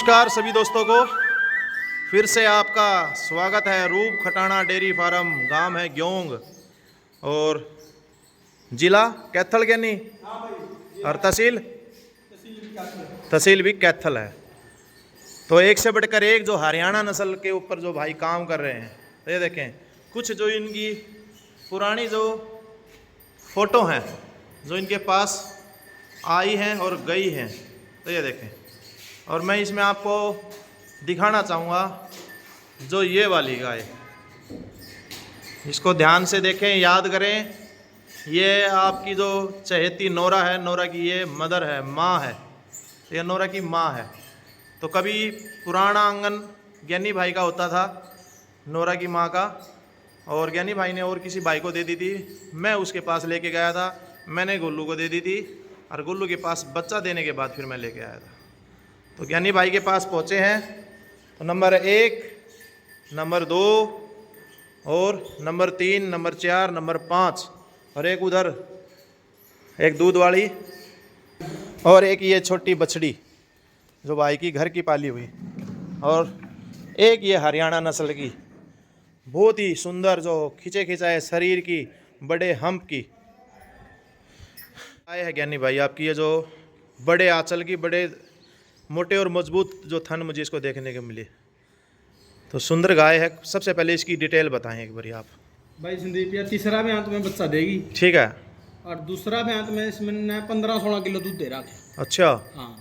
नमस्कार सभी दोस्तों को, फिर से आपका स्वागत है रूप खटाना डेयरी फार्म। गांव है ग्योंग और जिला कैथल ज्ञानी और तहसील भी कैथल है। तो एक से बढ़कर एक जो हरियाणा नस्ल के ऊपर जो भाई काम कर रहे हैं, तो ये देखें कुछ जो इनकी पुरानी जो फोटो हैं जो इनके पास आई हैं और गई हैं, तो ये देखें। और मैं इसमें आपको दिखाना चाहूँगा जो ये वाली गाय, इसको ध्यान से देखें, याद करें। ये आपकी जो चहेती नोरा है, नोरा की ये मदर है, माँ है, ये नोरा की माँ है। तो कभी पुराना आंगन ज्ञानी भाई का होता था, नोरा की माँ का, और ज्ञानी भाई ने और किसी भाई को दे दी थी। मैं उसके पास लेके गया था, मैंने गुल्लू को दे दी थी, और गुल्लू के पास बच्चा देने के बाद फिर मैं लेके आया था। तो ज्ञानी भाई के पास पहुँचे हैं, तो नंबर 1, नंबर 2 और नंबर 3, नंबर 4, नंबर 5, और एक उधर एक दूध वाली, और एक ये छोटी बछड़ी जो भाई की घर की पाली हुई, और एक ये हरियाणा नस्ल की बहुत ही सुंदर जो खिंचे खिंचाए शरीर की, बड़े हम्प की आए है ज्ञानी भाई आपकी। ये जो बड़े आंचल की, बड़े मोटे और मजबूत जो थन मुझे इसको देखने को मिले, तो सुंदर गाय है। सबसे पहले इसकी डिटेल बताएं एक बार आप भाई। संदीप यार, तीसरा ब्यांत में बच्चा देगी, ठीक है, और दूसरा ब्यांत में इसमें 15-16 किलो दूध दे रहा था। अच्छा, हाँ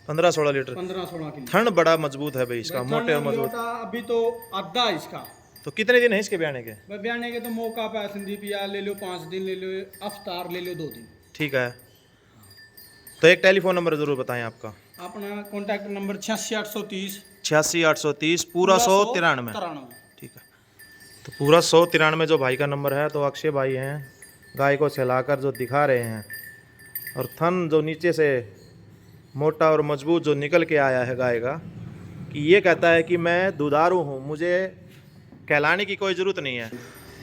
15-16 लीटर, 15-16 किलो। थन बड़ा मजबूत है भाई इसका, मोटे और मजबूत। अभी तो आधा है इसका। तो कितने दिन है इसके ब्याने के? भाई ब्याने के तो मौका पे संदीप यार, ले लो 5 दिन, ले लो अफ्तार, ले लो 2 दिन। ठीक है। तो एक टेलीफोन नंबर जरूर बताएं आपका। अपना कॉन्टैक्ट नंबर 86 830 पूरा 193। ठीक है, तो पूरा 193 जो भाई का नंबर है। तो अक्षय भाई हैं, गाय को सहलाकर जो दिखा रहे हैं, और थन जो नीचे से मोटा और मजबूत जो निकल के आया है गाय का, कि ये कहता है कि मैं दुधारू हूँ, मुझे कहलाने की कोई ज़रूरत नहीं है।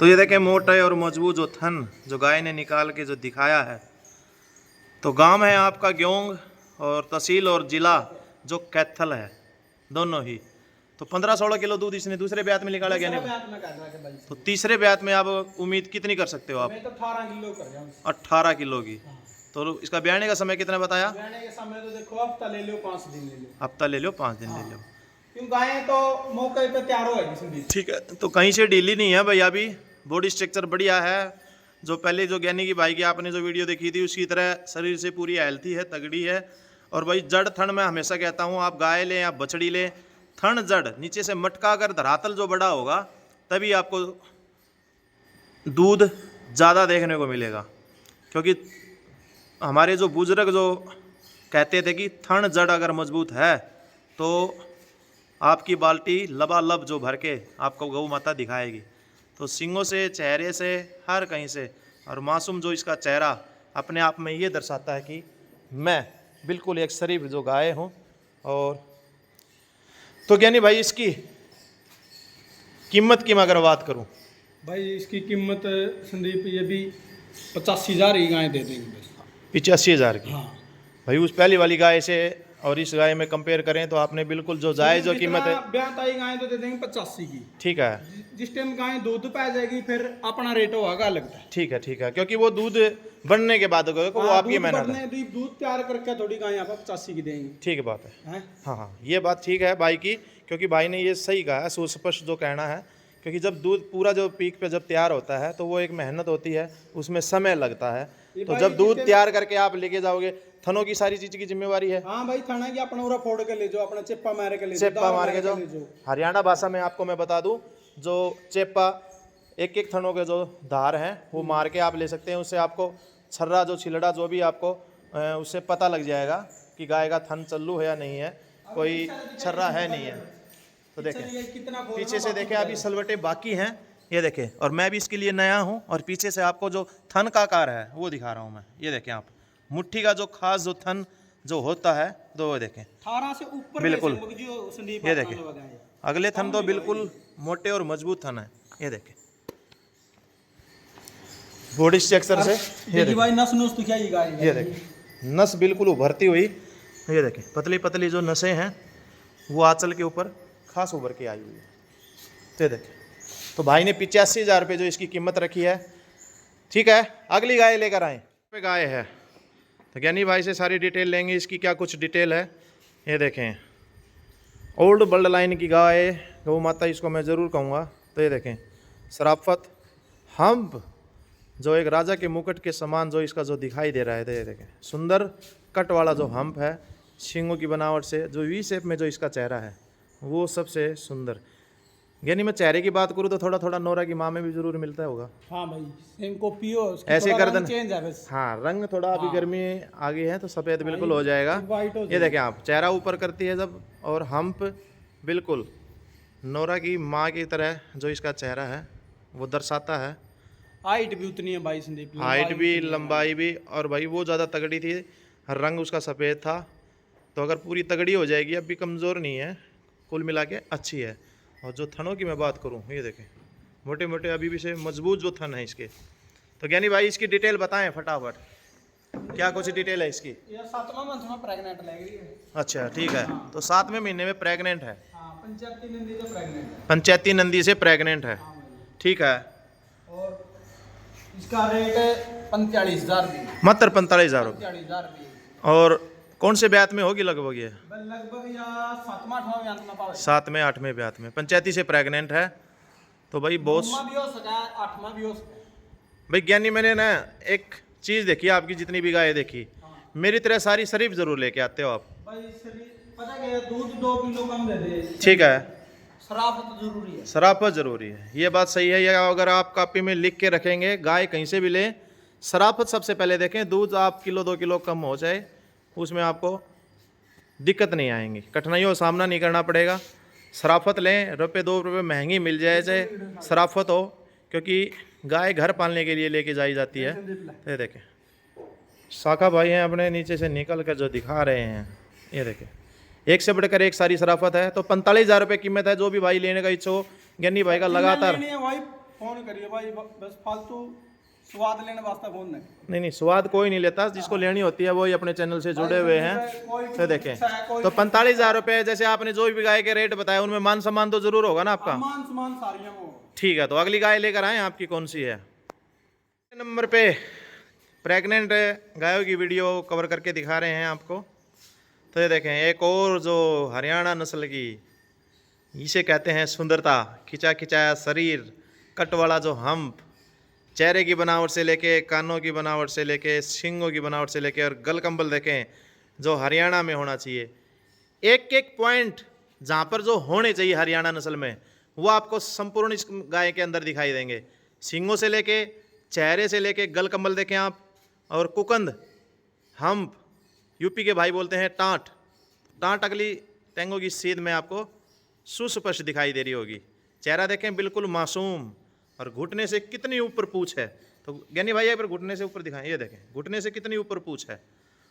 तो ये देखें मोटा और मजबूत जो थन जो गाय ने निकाल के जो दिखाया है। तो गांव है आपका ग्योंग और तहसील और ज़िला जो कैथल है, दोनों ही। तो 15-16 किलो दूध इसने दूसरे ब्यात में निकाला गया नहीं, तो तीसरे ब्यात में आप उम्मीद कितनी कर सकते हो आप? मैं तो 18 किलो कर रहा हूं। 18 किलो की। तो इसका ब्याने का समय कितना बताया? ब्याने का समय तो देखो, हफ्ता ले लो 5 दिन ले लो। हफ्ता ले लो 5 दिन ले लो, क्यों गायें तो मौके पे तैयार होगी। ठीक है, तो कहीं से ढीली नहीं है भाई, अभी बॉडी स्ट्रक्चर बढ़िया है। जो पहले जो ज्ञानी की भाई की आपने जो वीडियो देखी थी, उसकी तरह शरीर से पूरी हेल्थी है, तगड़ी है। और भाई जड़ थन मैं हमेशा कहता हूँ, आप गाय लें या बछड़ी लें, थन जड़ नीचे से मटका कर धरातल जो बड़ा होगा, तभी आपको दूध ज़्यादा देखने को मिलेगा। क्योंकि हमारे जो बुजुर्ग जो कहते थे कि थन जड़ अगर मजबूत है तो आपकी बाल्टी लबालब जो भर के आपको गौ माता दिखाएगी। तो सींगों से, चेहरे से, हर कहीं से, और मासूम जो इसका चेहरा अपने आप में ये दर्शाता है कि मैं बिल्कुल एक शरीफ जो गाय हूँ। और तो ज्ञानी भाई इसकी कीमत की मैं अगर बात करूँ भाई, इसकी कीमत संदीप ये भी 85,000 ही गाय दे देंगे बस। 85,000 की? हाँ भाई उस पहली वाली गाय से और इस गाय में कंपेयर करें तो आपने बिल्कुल जो जायज़ जो कीमत है, ब्यात आई गाय तो दे देंगे 85 की। ठीक है, जिस टाइम गाय दूध पा जाएगी फिर अपना रेट होगा अलग है। ठीक है, ठीक है, क्योंकि वो दूध बनने के बाद होगा, वो आपकी मेहनत है। दूध तैयार करके थोड़ी गाय आप 85 की देंगे। ठीक बात है, हाँ हाँ, ये बात ठीक है भाई की, क्योंकि भाई ने ये सही कहा है, सुस्पष्ट जो कहना है। क्योंकि जब दूध पूरा जो पीक पे जब तैयार होता है तो वो एक मेहनत होती है, उसमें समय लगता है। तो जब दूध तैयार करके आप लेके जाओगे, थनों की सारी चीज की जिम्मेवारी है। हाँ भाई, थाना की अपना उरा फोड़ के ले जाओ, अपना चेप्पा मार के ले जाओ, चेप्पा मार के जाओ। हरियाणा भाषा में आपको मैं बता दूं, जो चेप्पा एक एक थनों के जो धार हैं वो मार के आप ले सकते हैं। उससे आपको छर्रा जो छिलड़ा जो भी आपको उससे पता लग जाएगा कि गाय का थन चल्लू है या नहीं है, कोई छर्रा है नहीं है। तो देखें पीछे से, देखें अभी सलवटे बाकी हैं, ये देखें। और मैं भी इसके लिए नया हूँ, और पीछे से आपको जो थन का आकार है वो दिखा रहा हूँ मैं। ये देखें आप, मुट्ठी का जो खास जो थन जो होता है, तो वो देखें 18 से ऊपर बिल्कुल। ये देखें अगले थन तो बिल्कुल मोटे और मजबूत थन है। ये देखें बॉडी स्ट्रक्चर से, ये देखिए भाई नस नुस दिखाई गाय, ये देखें नस बिल्कुल उभरती हुई। ये देखें पतली पतली जो नसें हैं वो आंचल के ऊपर खास उभर के आई हुई है। तो देखें, तो भाई ने 85,000 रुपये जो इसकी कीमत रखी है। ठीक है, अगली गाय लेकर आए। पे गाय है तो ज्ञानी भाई से सारी डिटेल लेंगे, इसकी क्या कुछ डिटेल है। ये देखें, ओल्ड ब्लड लाइन की गाय, गौ माता इसको मैं ज़रूर कहूँगा। तो ये देखें, शराफत, हम्प जो एक राजा के मुकुट के समान जो इसका जो दिखाई दे रहा है। तो ये देखें, सुंदर कट वाला जो हम्प है, सींगों की बनावट से जो वी शेप में जो इसका चेहरा है वो सबसे सुंदर। यानी मैं चेहरे की बात करूँ तो थोड़ा थोड़ा नोरा की माँ में भी जरूर मिलता होगा। हाँ भाई, सेम कॉपी हो, ऐसे गर्दन चेंज है बस। हाँ, रंग थोड़ा अभी गर्मी आगे है तो सफ़ेद बिल्कुल हो जाएगा। वाइट हो ये देखें आप, चेहरा ऊपर करती है जब, और हम्प बिल्कुल नोरा की माँ की तरह जो इसका चेहरा है वो दर्शाता है। हाइट भी उतनी है भाई संदीप, हाइट भी, लंबाई भी, और भाई वो ज़्यादा तगड़ी थी, रंग उसका सफ़ेद था। तो अगर पूरी तगड़ी हो जाएगी, अब भी कमज़ोर नहीं है, कुल मिला के अच्छी है। और जो थनों की मैं बात करूँ, ये देखें, मोटे मोटे अभी भी से मजबूत जो थन है इसके। तो ज्ञानी भाई इसकी डिटेल बताएं फटाफट, क्या कुछ डिटेल है इसकी। ये 7वां मंथ में प्रेग्नेंट लग रही है। अच्छा ठीक है, तो 7वें महीने में प्रेग्नेंट है। हाँ, पंचायती नंदी से प्रेग्नेंट है। पंचायती नंदी से प्रेग्नेंट है। हाँ भाई। ठीक है, और इसका रेट है 45,000 रुपये। मात्र 45,000 रुपये। 45,000 रुपये। और कौन से ब्यात में होगी लगभग ये? लगभग या 7वां 8वां में पावे। 7वें 8वें ब्यात में पंचायती से प्रेग्नेंट है। तो भाई बहुत 9वां भी हो सका है, 8वां भी हो सका है। भाई ज्ञानी, मैंने ना एक चीज़ देखी, आपकी जितनी भी गाय देखी, मेरी तरह सारी शरीफ जरूर लेके आते हो आप। भाई शरीर पता क्या है, दूध 2 किलो कम दे दे। ठीक है, शराफत जरूरी है। शराफत ज़रूरी है, ये बात सही है। या अगर आप कॉपी में लिख के रखेंगे, गाय कहीं से भी लें, शराफत सबसे पहले देखें। दूध आप किलो 2 किलो कम हो जाए, उसमें आपको दिक्कत नहीं आएंगी, कठिनाइयों का सामना नहीं करना पड़ेगा। शराफत लें, रुपये 2 रुपये महंगी मिल जाए, चाहे शराफत हो, क्योंकि गाय घर पालने के लिए लेके जाई जाती है। ये देखें, शाखा भाई हैं अपने नीचे से निकल कर जो दिखा रहे हैं। ये देखें, एक से बढ़कर एक सारी शराफत है। तो 45,000 रुपये कीमत है। जो भी भाई लेने का इच्छा हो, ज्ञानी भाई का लगातार भाई फोन करिए भाई, बस फालतू स्वाद लेने वास्ते फोन नहीं, स्वाद कोई नहीं लेता, जिसको लेनी होती है वो ही अपने चैनल से जुड़े हुए हैं। तो देखें, तो 45,000 रुपये जैसे आपने जो भी गाय के रेट बताए, उनमें मान सम्मान तो जरूर होगा ना आपका। मान सम्मान सारियां वो। ठीक है, तो अगली गाय लेकर आए, आपकी कौन सी है? नंबर पे प्रेग्नेंट गायों की वीडियो कवर करके दिखा रहे हैं आपको। तो ये देखें, एक और जो हरियाणा नस्ल की, इसे कहते हैं सुंदरता, खिंचा खिंचाया शरीर, कट वाला जो हम्प, चेहरे की बनावट से लेके, कानों की बनावट से लेके, सींगों की बनावट से लेके, और गल कंबल देखें जो हरियाणा में होना चाहिए। एक एक पॉइंट जहाँ पर जो होने चाहिए हरियाणा नस्ल में, वो आपको संपूर्ण इस गाय के अंदर दिखाई देंगे। सींगों से लेके, चेहरे से लेके, गल कंबल देखें आप, और कुकंद, हम्प, यूपी के भाई बोलते हैं टाँट, टाँट अगली टेंगों की सीध में आपको सुस्पष्ट दिखाई दे रही होगी। चेहरा देखें बिल्कुल मासूम, और घुटने से कितनी ऊपर पूछ है। तो ज्ञानी भाई एक बार घुटने से ऊपर दिखाएं, ये देखें घुटने से कितनी ऊपर पूछ है,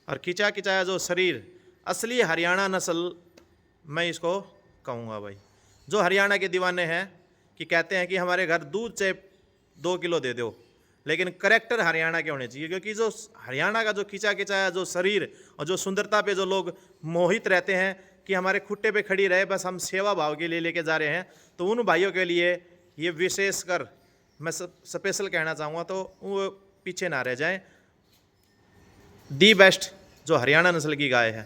और खिंचा खिंचाया जो शरीर, असली हरियाणा नस्ल मैं इसको कहूँगा भाई। जो हरियाणा के दीवाने हैं कि कहते हैं कि हमारे घर दूध चाहे 2 किलो दे दो, लेकिन करेक्टर हरियाणा के होने चाहिए, क्योंकि जो हरियाणा का जो खिंचा खिंचाया जो शरीर और जो सुंदरता पे जो लोग मोहित रहते हैं कि हमारे खुट्टे पे खड़ी रहे, बस हम सेवा भाव के लिए लेके जा रहे हैं, तो उन भाइयों के लिए ये विशेषकर मैं स्पेशल कहना चाहूँगा, तो वो पीछे ना रह जाएं। दी बेस्ट जो हरियाणा नस्ल की गाय है।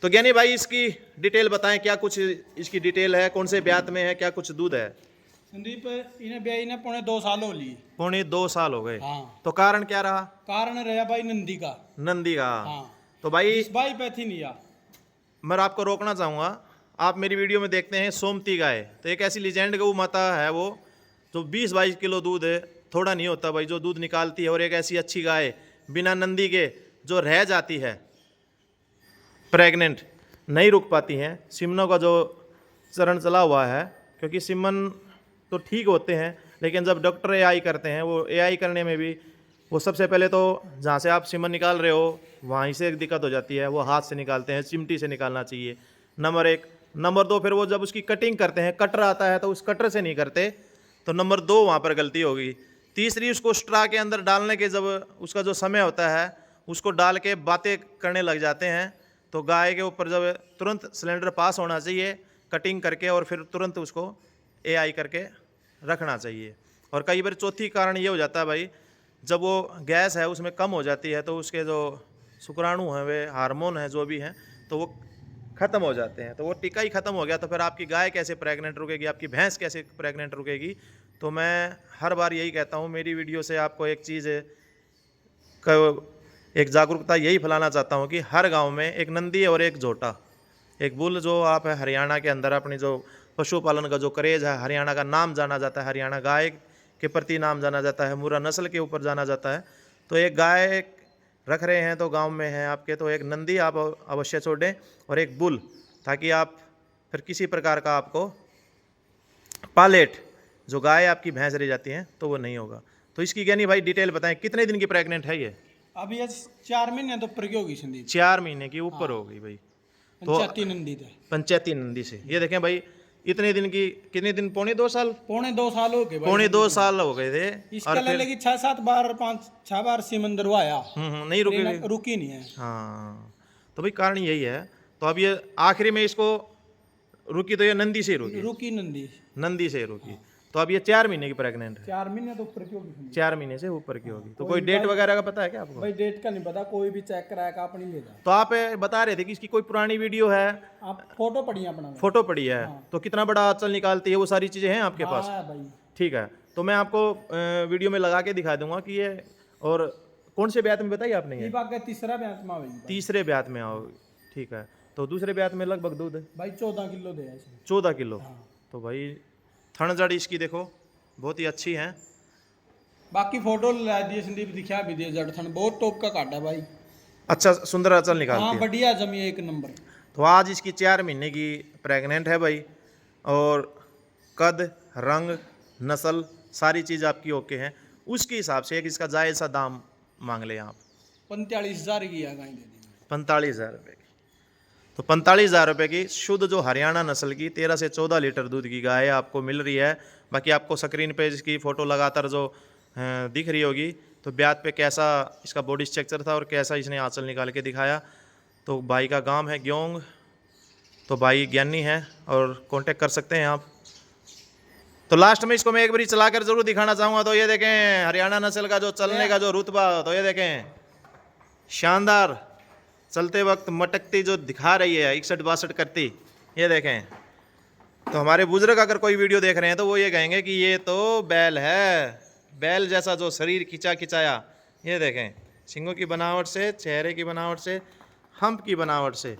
तो ज्ञानी भाई इसकी डिटेल बताएं, क्या कुछ इसकी डिटेल है, कौन से ब्यात में है, क्या कुछ दूध है? संदीप, इन्हें ब्याई ने 2.5 साल हो लिए। 2.5 साल हो गए। हाँ। तो कारण क्या रहा? कारण रहा भाई नंदी का। नंदी का। हाँ। तो भाई भाई पैथी नहीं आ, मैं आपको रोकना चाहूँगा। आप मेरी वीडियो में देखते हैं सोमती गाय, तो एक ऐसी लीजेंड गौ माता है वो, जो 20-22 किलो दूध है, थोड़ा नहीं होता भाई, जो दूध निकालती है। और एक ऐसी अच्छी गाय बिना नंदी के जो रह जाती है प्रेग्नेंट, नहीं रुक पाती हैं। सिमनों का जो चरण चला हुआ है, क्योंकि सिमन तो ठीक होते हैं, लेकिन जब डॉक्टर एआई करते हैं, वो एआई करने में भी वो सबसे पहले तो जहाँ से आप सीमन निकाल रहे हो वहीं से एक दिक्कत हो जाती है, वो हाथ से निकालते हैं, चिमटी से निकालना चाहिए, नंबर 1। नंबर 2, फिर वो जब उसकी कटिंग करते हैं, कटर आता है तो उस कटर से नहीं करते, तो नंबर 2 वहाँ पर गलती होगी। तीसरी, उसको स्ट्रा के अंदर डालने के जब उसका जो समय होता है, उसको डाल के बातें करने लग जाते हैं, तो गाय के ऊपर जब तुरंत सिलेंडर पास होना चाहिए, कटिंग करके और फिर तुरंत उसको AI करके रखना चाहिए। और कई बार चौथी कारण ये हो जाता है भाई, जब वो गैस है उसमें कम हो जाती है तो उसके जो शुक्राणु हैं, वे हार्मोन हैं जो भी हैं, तो वो ख़त्म हो जाते हैं। तो वो टीका ही ख़त्म हो गया तो फिर आपकी गाय कैसे प्रेग्नेंट रुकेगी, आपकी भैंस कैसे प्रेग्नेंट रुकेगी। तो मैं हर बार यही कहता हूँ, मेरी वीडियो से आपको एक चीज़ एक जागरूकता यही फैलाना चाहता हूँ कि हर गांव में एक नंदी और एक झोटा, एक बुल, जो आप हरियाणा के अंदर अपनी जो पशुपालन का जो क्रेज है, हरियाणा का नाम जाना जाता है, हरियाणा गाय के प्रति नाम जाना जाता है, मुर्रा नस्ल के ऊपर जाना जाता है। तो एक गाय रख रहे हैं तो गांव में है आपके, तो एक नंदी आप अवश्य छोड़ें और एक बुल, ताकि आप फिर किसी प्रकार का आपको पालेट जो गाय आपकी भैंस रह जाती हैं तो वो नहीं होगा। तो इसकी ज्ञानी भाई डिटेल बताएं, कितने दिन की प्रेग्नेंट है ये? अब ये 4 महीने तो ऊपर की होगी संदीप, 4 महीने की ऊपर हो गई भाई। तो पंचायती नंदी थे, पंचायती नंदी से ये देखें भाई, इतने दिन की, कितने दिन, पौने 2 साल, पौने 2 साल हो गए भाई, पौने 2 साल हो गए थे। इसके लिए लेकिन 6-7 बार 5-6 बार सिमंदर आया, नहीं रुकी। रुकी नहीं है। हाँ, तो भाई कारण यही है। तो अब ये आखिरी में इसको रुकी तो ये नंदी से रुकी, रुकी नंदी, नंदी से रुकी। तो अब ये 4 महीने की प्रेग्नेंट है, 4 महीने तो ऊपर की होगी, 4 महीने से ऊपर की होगी। तो कोई डेट वगैरह का पता है क्या आपको? भाई डेट का नहीं पता, कोई भी चेक कराया का अपनी ले जाए। तो आप बता रहे थे कि इसकी कोई पुरानी वीडियो है, आप फोटो पढ़िए अपना, फोटो पड़ी है, तो कितना बड़ा आंचल निकालती है, वो सारी चीज़ें हैं आपके पास? हाँ भाई, ठीक है, तो मैं आपको वीडियो में लगा के दिखा दूंगा कि ये, और कौन से ब्यात में बताइए आपने? ये बात का तीसरा ब्याह में भाई, तीसरे ब्यात में आओ, ठीक है। तो दूसरे ब्यात में लगभग दूध है भाई 14 किलो दे है, 14 किलो। हाँ। तो भाई थन जड़ इसकी देखो बहुत ही अच्छी है। बाकी फोटो ला दिए संदीप, दिखा भी दिए, जड़थन बहुत टॉप का काटा भाई, अच्छा सुंदर आंचल निकालती हाँ है। बढ़िया जमी एक नंबर। तो आज इसकी 4 महीने की प्रेग्नेंट है भाई, और कद, रंग, नस्ल, सारी चीज़ आपकी ओके है। उसके हिसाब से एक इसका जायज़ सा दाम मांग लें आप। 45,000 की है गाय दे दी, 45,000 रुपये की। तो 45,000 रुपये की शुद्ध जो हरियाणा नस्ल की 13 से 14 लीटर दूध की गाय आपको मिल रही है। बाकी आपको स्क्रीन पे इसकी फ़ोटो लगातार जो दिख रही होगी, तो ब्यात पे कैसा इसका बॉडी स्ट्रक्चर था और कैसा इसने आंचल निकाल के दिखाया। तो भाई का गांव है ग्योंग, तो भाई ज्ञानी है और कांटेक्ट कर सकते हैं आप। तो लास्ट में इसको मैं एक बार चलाकर जरूर दिखाना चाहूँगा। तो ये देखें हरियाणा नस्ल का जो चलने का जो रुतबा, तो ये देखें शानदार, चलते वक्त मटकती जो दिखा रही है 61-62 करती, ये देखें। तो हमारे बुजुर्ग अगर कोई वीडियो देख रहे हैं तो वो ये कहेंगे कि ये तो बैल है, बैल जैसा जो शरीर खिंचा खिंचाया, ये देखें सींगों की बनावट से, चेहरे की बनावट से, हम्प की बनावट से।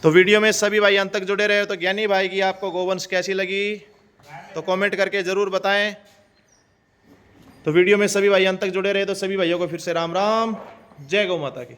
तो वीडियो में सभी भाई अंत तक जुड़े रहे। तो ज्ञानी भाई की आपको गोवंश कैसी लगी तो कमेंट करके ज़रूर बताएं। तो वीडियो में सभी भाई अंत तक जुड़े रहे। तो सभी भाइयों को फिर से राम राम, जय गौ माता की।